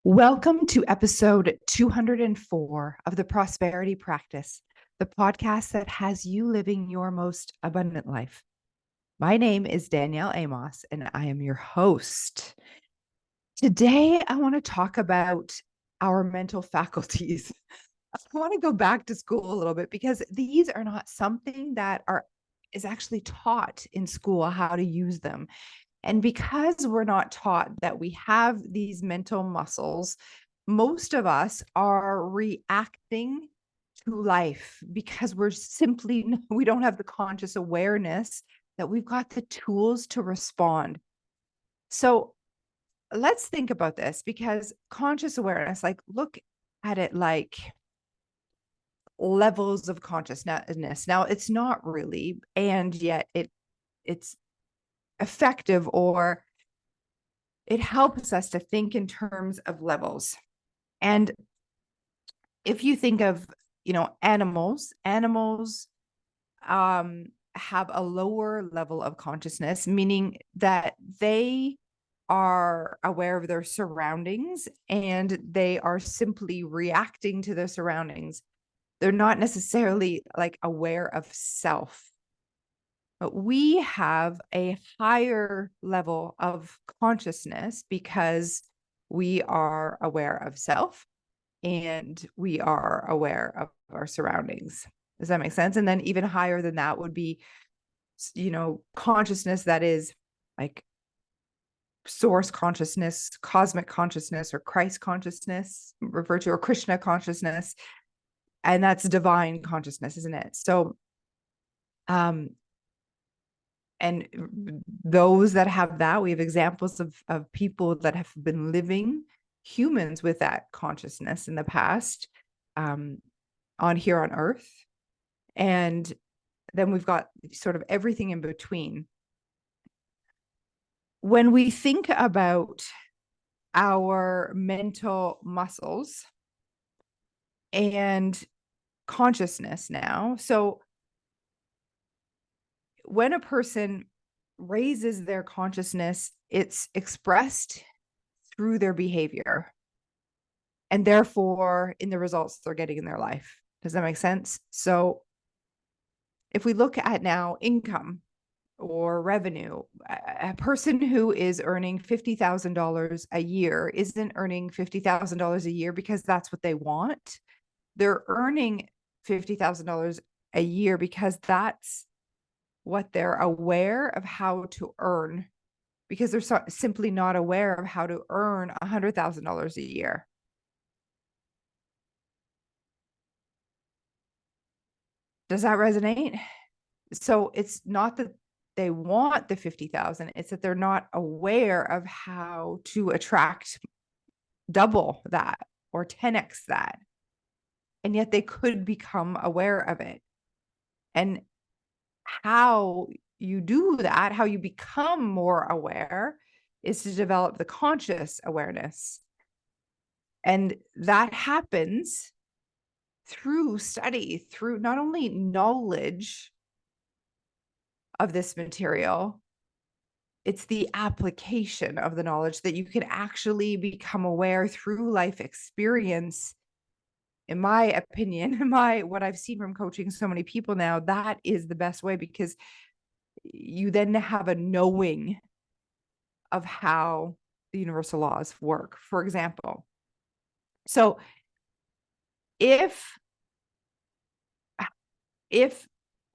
Welcome to episode 204 of the Prosperity Practice, the podcast that has you living your most abundant life. My name is Danielle Amos, and I am your host. Today, I want to talk about our mental faculties. I want to go back to school a little bit because these are not something that is actually taught in school how to use them. And because we're not taught that we have these mental muscles, most of us are reacting to life because we don't have the conscious awareness that we've got the tools to respond. So let's think about this, because conscious awareness, like, look at it like levels of consciousness. Now, it's not really, and yet it's effective, or it helps us to think in terms of levels. And if you think of, animals have a lower level of consciousness, meaning that they are aware of their surroundings and they are simply reacting to their surroundings. They're not necessarily like aware of self. But we have a higher level of consciousness because we are aware of self and we are aware of our surroundings. Does that make sense? And then even higher than that would be, consciousness that is like source consciousness, cosmic consciousness, or Christ consciousness, referred to, or Krishna consciousness. And that's divine consciousness, isn't it? So, and those that have that, we have examples of people that have been living, humans with that consciousness in the past, on here on Earth. And then we've got sort of everything in between. When we think about our mental muscles and consciousness now, so when a person raises their consciousness, it's expressed through their behavior, and therefore in the results they're getting in their life. Does that make sense? So if we look at now income or revenue, a person who is earning $50,000 a year isn't earning $50,000 a year because that's what they want. They're earning $50,000 a year because that's what they're aware of how to earn, because they're simply not aware of how to earn $100,000 a year. Does that resonate? So it's not that they want the 50,000, it's that they're not aware of how to attract double that or 10x that. And yet they could become aware of it. And how you do that, how you become more aware, is to develop the conscious awareness. And that happens through study, through not only knowledge of this material, it's the application of the knowledge that you can actually become aware through life experience. In my opinion, what I've seen from coaching so many people now, that is the best way, because you then have a knowing of how the universal laws work. For example, so if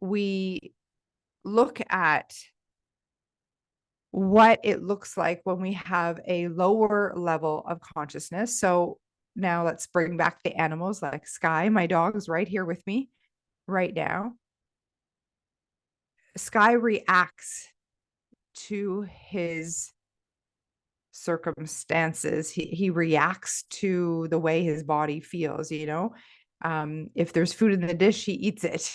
we look at what it looks like when we have a lower level of consciousness. So now let's bring back the animals, like Sky, my dog, is right here with me right now. Sky reacts to his circumstances. He reacts to the way his body feels, if there's food in the dish, he eats it,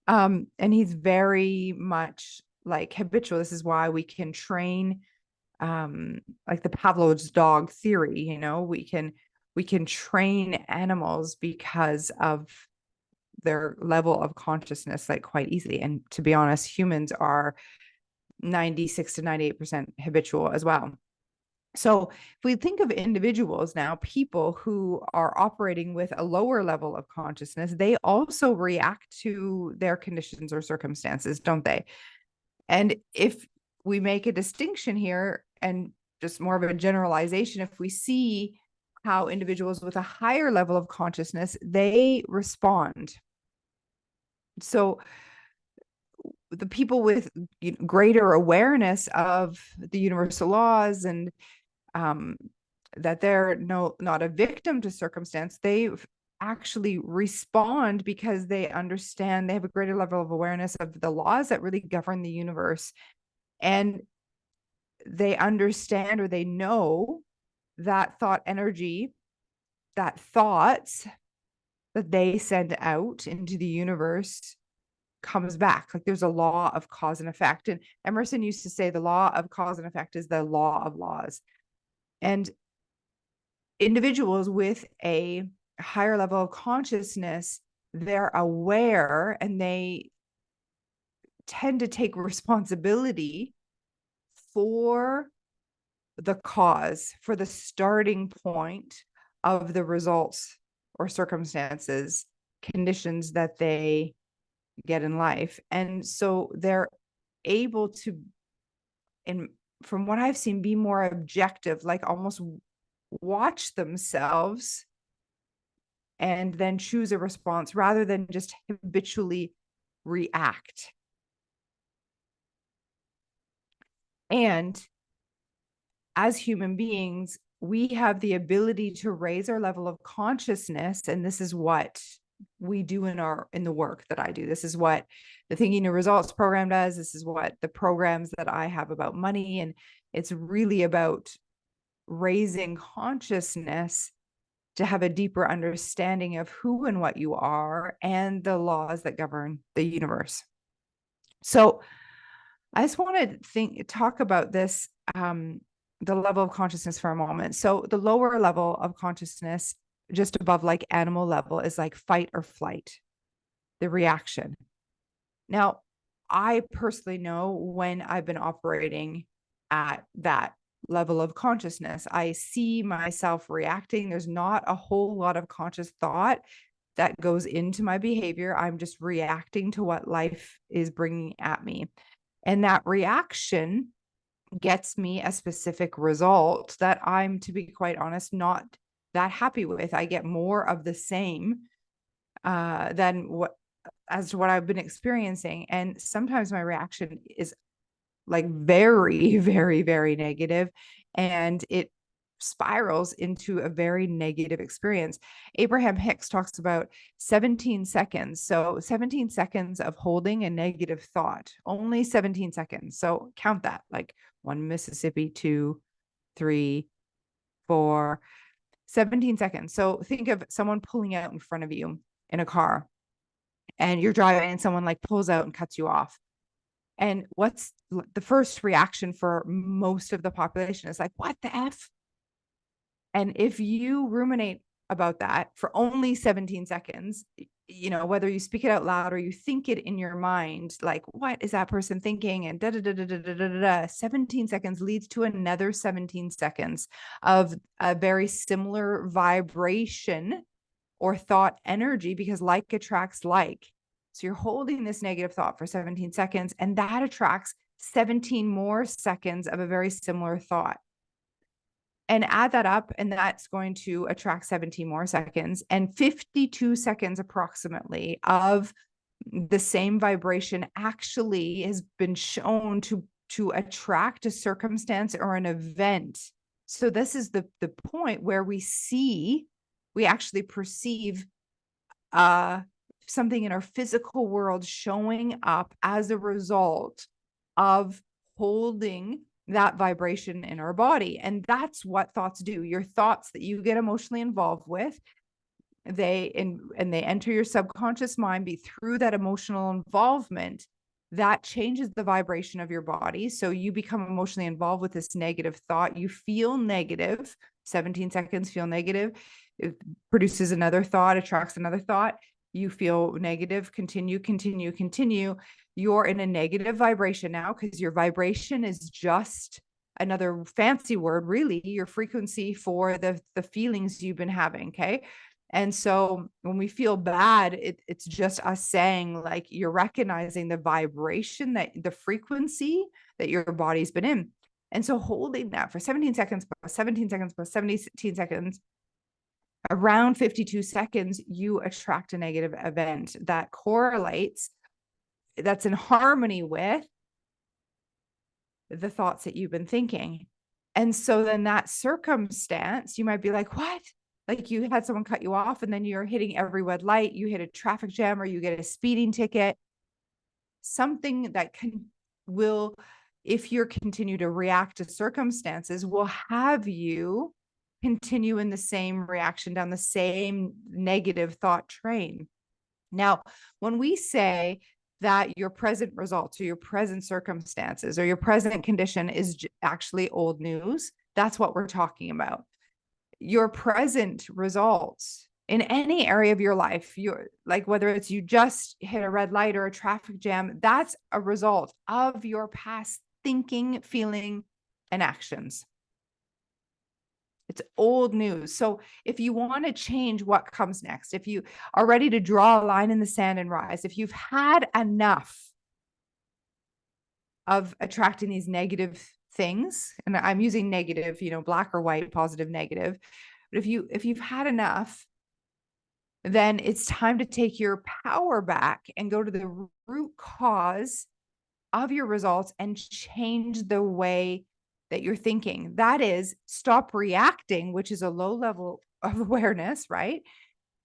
and he's very much like habitual. This is why we can train, like the Pavlov's dog theory, we can train animals because of their level of consciousness, like, quite easily. And to be honest, humans are 96 to 98% habitual as well. So if we think of individuals now, people who are operating with a lower level of consciousness, they also react to their conditions or circumstances, don't they? And if we make a distinction here and just more of a generalization, if we see how individuals with a higher level of consciousness, they respond. So the people with greater awareness of the universal laws and that they're not a victim to circumstance, they actually respond because they understand, they have a greater level of awareness of the laws that really govern the universe. And they understand, or they know, that thought energy, that thoughts that they send out into the universe comes back. Like there's a law of cause and effect. And Emerson used to say the law of cause and effect is the law of laws. And individuals with a higher level of consciousness, they're aware and they tend to take responsibility for the cause, for the starting point of the results or circumstances, conditions that they get in life. And so they're able to, from what I've seen, be more objective, like almost watch themselves and then choose a response rather than just habitually react. And as human beings, we have the ability to raise our level of consciousness. And this is what we do in the work that I do. This is what the Thinking New Results program does. This is what the programs that I have about money. And it's really about raising consciousness to have a deeper understanding of who and what you are and the laws that govern the universe. So I just want to talk about this, the level of consciousness for a moment. So the lower level of consciousness, just above like animal level, is like fight or flight, the reaction. Now, I personally know when I've been operating at that level of consciousness. I see myself reacting. There's not a whole lot of conscious thought that goes into my behavior. I'm just reacting to what life is bringing at me. And that reaction gets me a specific result that I'm, to be quite honest, not that happy with. I get more of the same than what I've been experiencing. And sometimes my reaction is like very, very, very negative, and it spirals into a very negative experience. Abraham Hicks talks about 17 seconds. So 17 seconds of holding a negative thought, only 17 seconds. So count that, like 1 Mississippi, 2, 3, 4, 17 seconds. So think of someone pulling out in front of you in a car, and you're driving and someone like pulls out and cuts you off. And what's the first reaction for most of the population is like, what the F? And if you ruminate about that for only 17 seconds, whether you speak it out loud or you think it in your mind, like, what is that person thinking? And 17 seconds leads to another 17 seconds of a very similar vibration or thought energy, because like attracts like. So you're holding this negative thought for 17 seconds, and that attracts 17 more seconds of a very similar thought. And add that up, and that's going to attract 17 more seconds, and 52 seconds approximately of the same vibration actually has been shown to attract a circumstance or an event. So this is the point where we actually perceive something in our physical world showing up as a result of holding that vibration in our body. And that's what thoughts do. Your thoughts that you get emotionally involved with, they enter your subconscious mind through that emotional involvement. That changes the vibration of your body. So you become emotionally involved with this negative thought. You feel negative. 17 seconds, feel negative. It produces another thought, attracts another thought. You feel negative, continue. You're in a negative vibration now, because your vibration is just another fancy word, really, your frequency for the feelings you've been having. Okay. And so when we feel bad, it's just us saying, like, you're recognizing the vibration, that the frequency that your body's been in. And so holding that for 17 seconds, plus 17 seconds, plus 17 seconds, around 52 seconds, you attract a negative event that correlates, that's in harmony with the thoughts that you've been thinking. And so then that circumstance, you might be like, what? Like you had someone cut you off and then you're hitting every red light, you hit a traffic jam or you get a speeding ticket. Something that will, if you continue to react to circumstances, will have you continue in the same reaction, down the same negative thought train. Now, when we say that your present results or your present circumstances or your present condition is actually old news, that's what we're talking about. Your present results in any area of your life, you're like, whether it's you just hit a red light or a traffic jam, that's a result of your past thinking, feeling, and actions. It's old news. So if you want to change what comes next, if you are ready to draw a line in the sand and rise, if you've had enough of attracting these negative things, and I'm using negative, black or white, positive, negative, but if you've had enough, then it's time to take your power back and go to the root cause of your results and change the way that you're thinking. That is, stop reacting, which is a low level of awareness, right?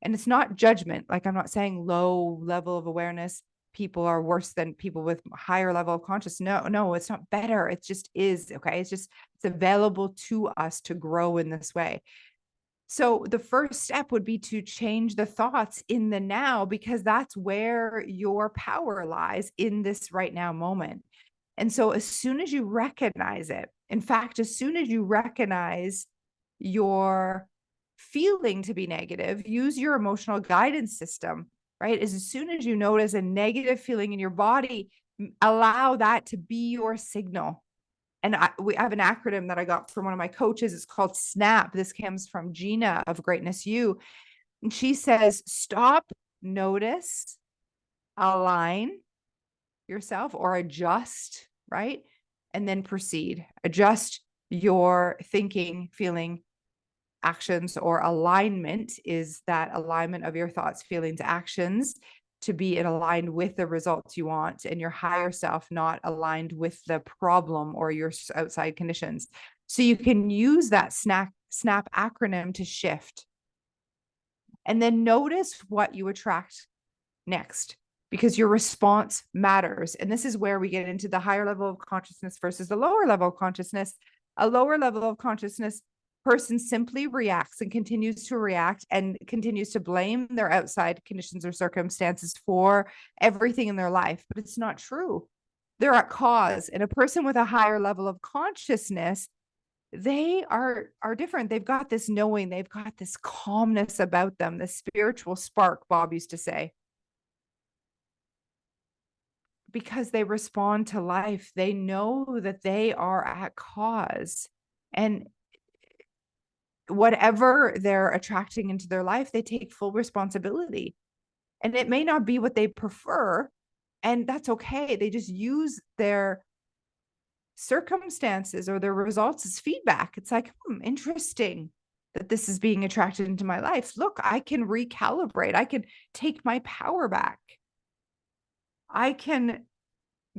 And it's not judgment. Like, I'm not saying low level of awareness people are worse than people with higher level of consciousness. No, it's not better. It just is. Okay. It's available to us to grow in this way. So the first step would be to change the thoughts in the now, because that's where your power lies, in this right now moment. And so as soon as you recognize it, in fact, as soon as you recognize your feeling to be negative, use your emotional guidance system, right? As soon as you notice a negative feeling in your body, allow that to be your signal. And we have an acronym that I got from one of my coaches. It's called SNAP. This comes from Gina of Greatness U. And she says, stop, notice, align yourself, or adjust, right? And then proceed. Adjust your thinking, feeling, actions, or alignment is that alignment of your thoughts, feelings, actions to be aligned with the results you want, and your higher self, not aligned with the problem or your outside conditions. So you can use that SNAP acronym to shift. And then notice what you attract next, because your response matters. And this is where we get into the higher level of consciousness versus the lower level of consciousness. A lower level of consciousness person simply reacts and continues to react and continues to blame their outside conditions or circumstances for everything in their life. But it's not true. They're at cause. And a person with a higher level of consciousness, they are different. They've got this knowing, they've got this calmness about them, this spiritual spark, Bob used to say. Because they respond to life, they know that they are at cause. And whatever they're attracting into their life, they take full responsibility. And it may not be what they prefer, and that's okay. They just use their circumstances or their results as feedback. It's like, interesting that this is being attracted into my life. Look, I can recalibrate. I can take my power back. I can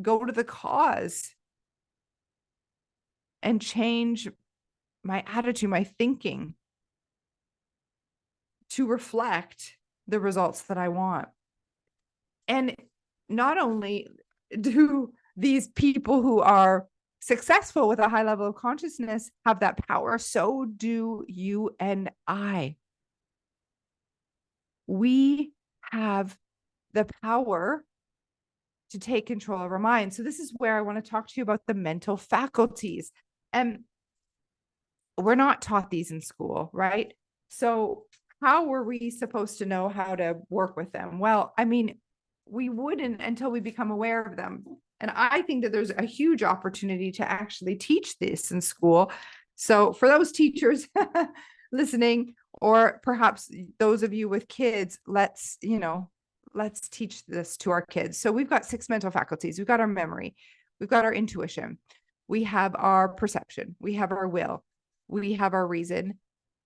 go to the cause and change my attitude, my thinking to reflect the results that I want. And not only do these people who are successful with a high level of consciousness have that power, so do you and I. We have the power to take control of our mind. So this is where I want to talk to you about the mental faculties. And we're not taught these in school, right? So how were we supposed to know how to work with them? Well, I mean, we wouldn't until we become aware of them. And I think that there's a huge opportunity to actually teach this in school. So for those teachers listening, or perhaps those of you with kids, let's teach this to our kids. So we've got 6 mental faculties. We've got our memory, we've got our intuition, we have our perception, we have our will, we have our reason,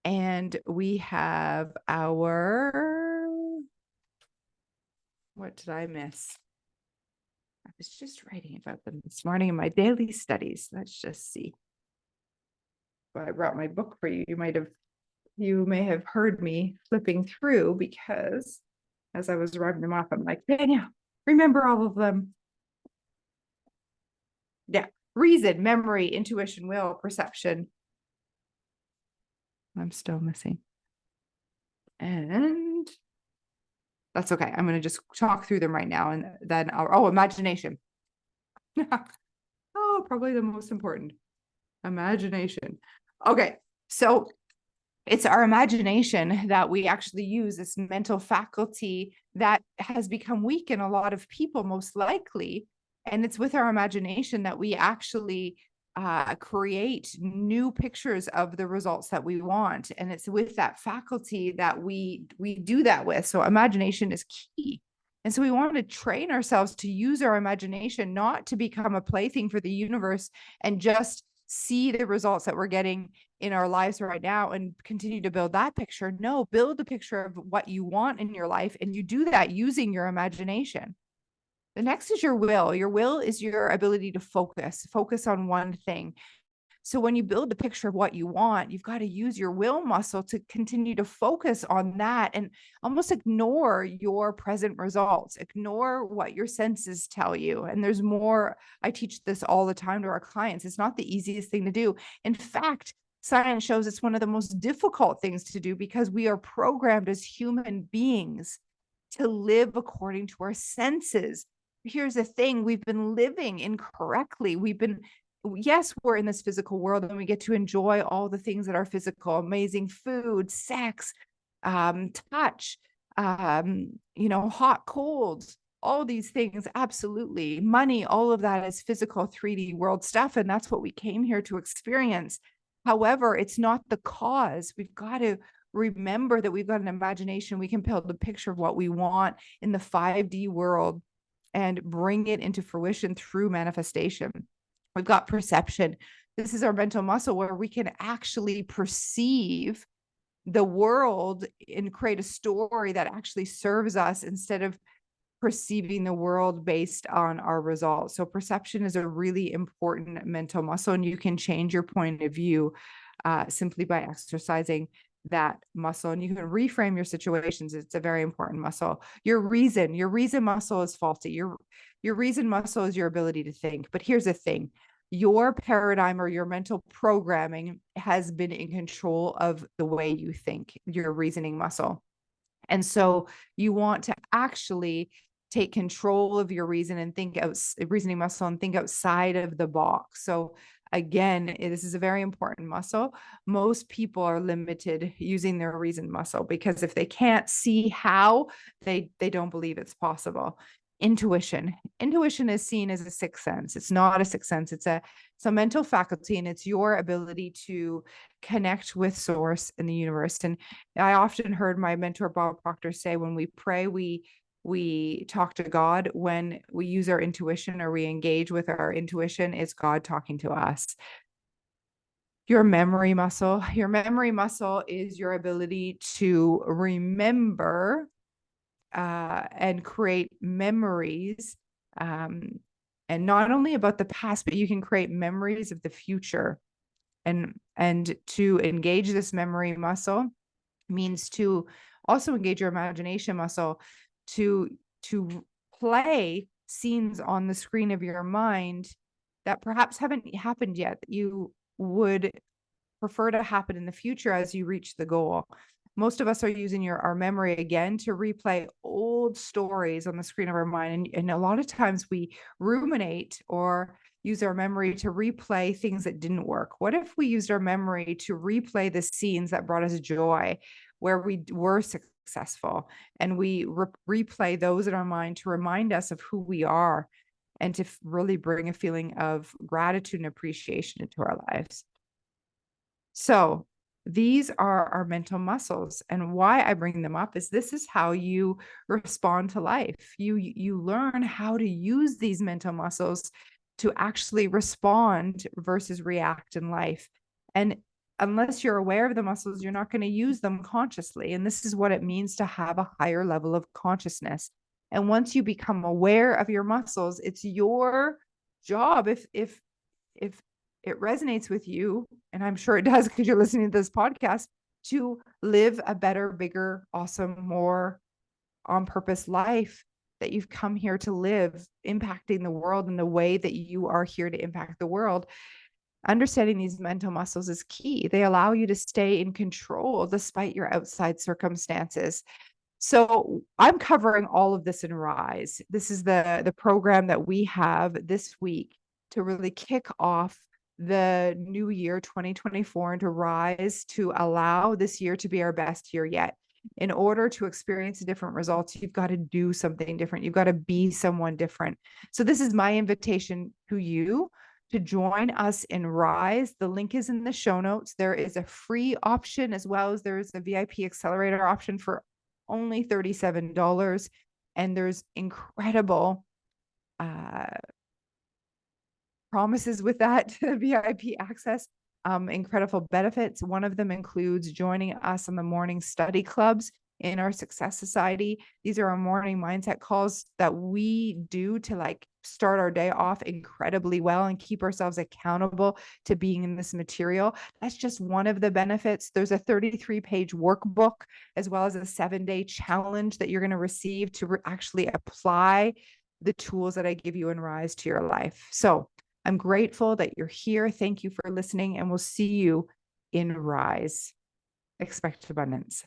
and we have our, what did I miss? I was just writing about them this morning in my daily studies. Let's just see. Well, I brought my book for you. You may have heard me flipping through, because as I was writing them off, I'm like, Danielle, remember all of them. Yeah. Reason, memory, intuition, will, perception. I'm still missing. And that's okay. I'm going to just talk through them right now. And then imagination. Oh, probably the most important. Imagination. Okay. So it's our imagination that we actually use, this mental faculty that has become weak in a lot of people, most likely. And it's with our imagination that we actually create new pictures of the results that we want. And it's with that faculty that we do that with. So imagination is key. And so we want to train ourselves to use our imagination, not to become a plaything for the universe and just see the results that we're getting in our lives right now and continue to build that picture. No, build a picture of what you want in your life. And you do that using your imagination. The next is your will. Your will is your ability to focus on one thing. So when you build the picture of what you want, you've got to use your will muscle to continue to focus on that and almost ignore your present results, ignore what your senses tell you. And there's more. I teach this all the time to our clients. It's not the easiest thing to do. In fact, science shows it's one of the most difficult things to do, because we are programmed as human beings to live according to our senses. Here's the thing: we've been living incorrectly. Yes, we're in this physical world and we get to enjoy all the things that are physical, amazing food, sex, touch, hot, cold, all these things. Absolutely. Money, all of that is physical 3D world stuff. And that's what we came here to experience. However, it's not the cause. We've got to remember that we've got an imagination. We can build a picture of what we want in the 5D world and bring it into fruition through manifestation. We've got perception. This is our mental muscle where we can actually perceive the world and create a story that actually serves us instead of perceiving the world based on our results. So perception is a really important mental muscle, and you can change your point of view simply by exercising that muscle. And you can reframe your situations. It's a very important muscle. Your reason muscle is faulty. Your reason muscle is your ability to think. But here's the thing: your paradigm or your mental programming has been in control of the way you think, your reasoning muscle. And so you want to actually take control of your reasoning muscle and think outside of the box. So again, this is a very important muscle. Most people are limited using their reason muscle because if they can't see how, they don't believe it's possible. Intuition is seen as a sixth sense. It's not a sixth sense. It's a mental faculty, and it's your ability to connect with source in the universe. And I often heard my mentor Bob Proctor say, when we pray, we talk to God. When we use our intuition or we engage with our intuition, it's God talking to us. Your memory muscle is your ability to remember and create memories, and not only about the past, but you can create memories of the future. And to engage this memory muscle means to also engage your imagination muscle to play scenes on the screen of your mind that perhaps haven't happened yet, that you would prefer to happen in the future as you reach the goal. Most of us are using our memory again to replay old stories on the screen of our mind. And a lot of times we ruminate or use our memory to replay things that didn't work. What if we used our memory to replay the scenes that brought us joy, where we were successful, and we replay those in our mind to remind us of who we are? and to really bring a feeling of gratitude and appreciation into our lives. So these are our mental muscles. And why I bring them up is this is how you respond to life. You learn how to use these mental muscles to actually respond versus react in life. And unless you're aware of the muscles, you're not going to use them consciously. And this is what it means to have a higher level of consciousness. And once you become aware of your muscles, it's your job, if it resonates with you, and I'm sure it does because you're listening to this podcast, to live a better, bigger, awesome, more on purpose life that you've come here to live, impacting the world in the way that you are here to impact the world. Understanding these mental muscles is key. They allow you to stay in control despite your outside circumstances. So I'm covering all of this in Rise. This is the program that we have this week to really kick off the new year 2024 and to Rise, to allow this year to be our best year yet. In order to experience different results, you've got to do something different. You've got to be someone different. So this is my invitation to you to join us in Rise. The link is in the show notes. There is a free option as well as there is a VIP accelerator option for only $37. And there's incredible promises with that VIP access, incredible benefits. One of them includes joining us on the morning study clubs in our Success Society. These are our morning mindset calls that we do to start our day off incredibly well and keep ourselves accountable to being in this material. That's just one of the benefits. There's a 33-page workbook as well as a 7-day challenge that you're going to receive to actually apply the tools that I give you in Rise to your life. So I'm grateful that you're here. Thank you for listening, and we'll see you in Rise. Expect abundance.